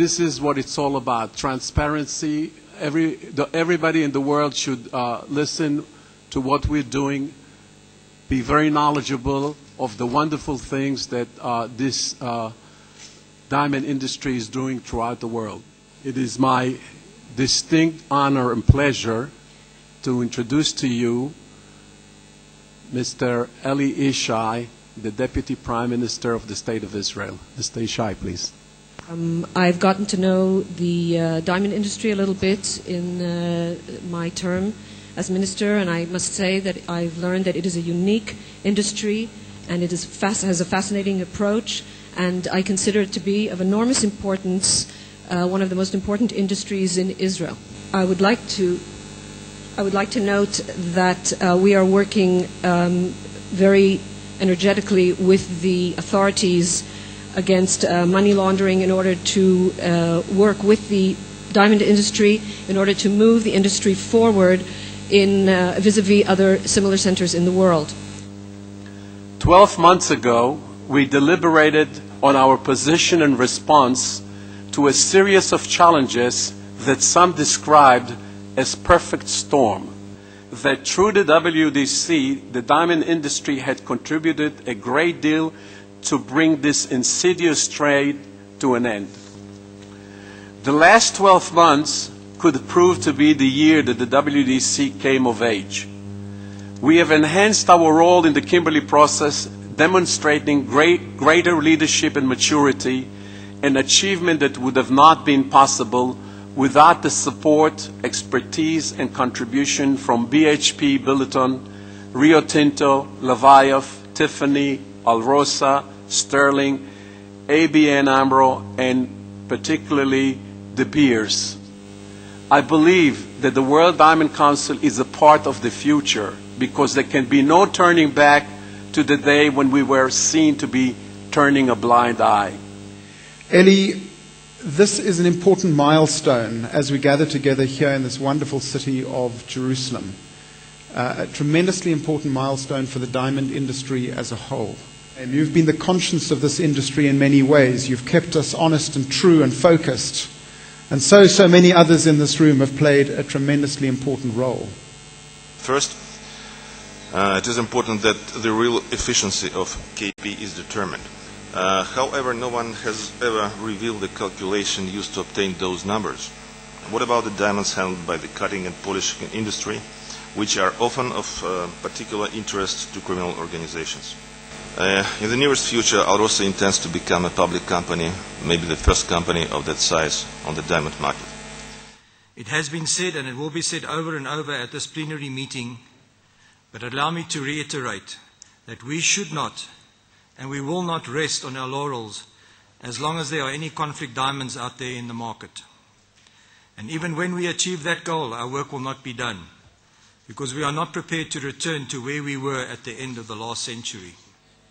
This is what it's all about, transparency. Everybody in the world should listen to what we're doing, be very knowledgeable of the wonderful things that this diamond industry is doing throughout the world. It is my distinct honor and pleasure to introduce to you Mr. Eli Yishai, the Deputy Prime Minister of the State of Israel. Mr. Yishai, please. I've gotten to know the diamond industry a little bit in my term as minister, and I must say that I've learned that it is a unique industry and it is has a fascinating approach, and I consider it to be of enormous importance, one of the most important industries in Israel. I would like to note that we are working very energetically with the authorities against money laundering in order to work with the diamond industry in order to move the industry forward in vis-a-vis other similar centers in the world. 12 months ago, we deliberated on our position and response to a series of challenges that some described as perfect storm. That through the WDC, the diamond industry had contributed a great deal to bring this insidious trade to an end. The last 12 months could prove to be the year that the WDC came of age. We have enhanced our role in the Kimberley process, demonstrating greater leadership and maturity, an achievement that would have not been possible without the support, expertise, and contribution from BHP Billiton, Rio Tinto, Leviathan, Tiffany, Alrosa, Sterling, ABN AMRO, and particularly De Beers. I believe that the World Diamond Council is a part of the future because there can be no turning back to the day when we were seen to be turning a blind eye. Eli, this is an important milestone as we gather together here in this wonderful city of Jerusalem. A tremendously important milestone for the diamond industry as a whole. And you've been the conscience of this industry in many ways. You've kept us honest and true and focused. And so many others in this room have played a tremendously important role. First, it is important that the real efficiency of KP is determined. However, no one has ever revealed the calculation used to obtain those numbers. What about the diamonds handled by the cutting and polishing industry, which are often of particular interest to criminal organizations? In the nearest future, Alrosa intends to become a public company, maybe the first company of that size on the diamond market. It has been said, and it will be said over and over at this plenary meeting, but allow me to reiterate that we should not and we will not rest on our laurels as long as there are any conflict diamonds out there in the market. And even when we achieve that goal, our work will not be done, because we are not prepared to return to where we were at the end of the last century.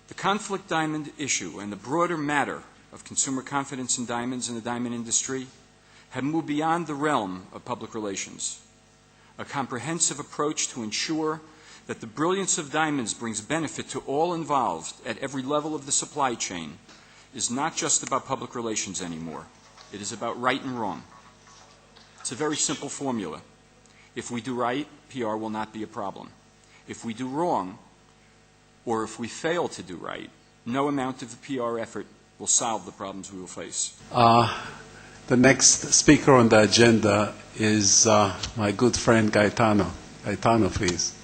The conflict diamond issue and the broader matter of consumer confidence in diamonds and the diamond industry have moved beyond the realm of public relations. A comprehensive approach to ensure that the brilliance of diamonds brings benefit to all involved at every level of the supply chain is not just about public relations anymore. It is about right and wrong. It's a very simple formula. If we do right, PR will not be a problem. If we do wrong, or if we fail to do right, no amount of the PR effort will solve the problems we will face. The next speaker on the agenda is my good friend Gaetano. Gaetano, please.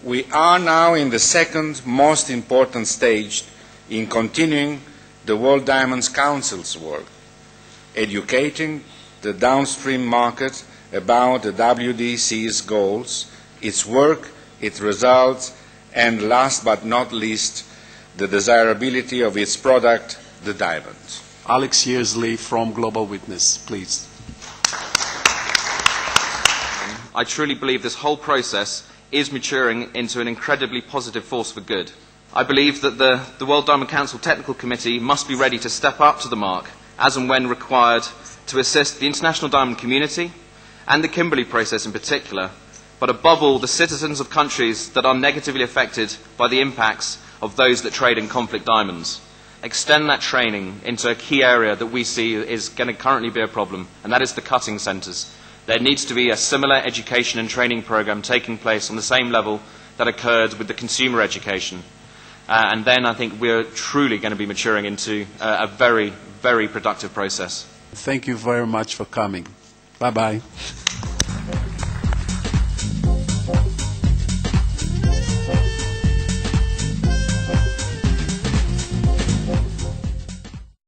We are now in the second most important stage in continuing the World Diamonds Council's work, educating the downstream market about the WDC's goals, its work, its results, and last but not least, the desirability of its product, the diamond. Alex Yearsley from Global Witness, please. I truly believe this whole process is maturing into an incredibly positive force for good. I believe that the World Diamond Council Technical Committee must be ready to step up to the mark as and when required to assist the international diamond community and the Kimberley process in particular, but above all the citizens of countries that are negatively affected by the impacts of those that trade in conflict diamonds. Extend that training into a key area that we see is going to currently be a problem, and that is the cutting centres. There needs to be a similar education and training programme taking place on the same level that occurred with the consumer education. And then I think we're truly going to be maturing into a very, very productive process. Thank you very much for coming. Bye-bye.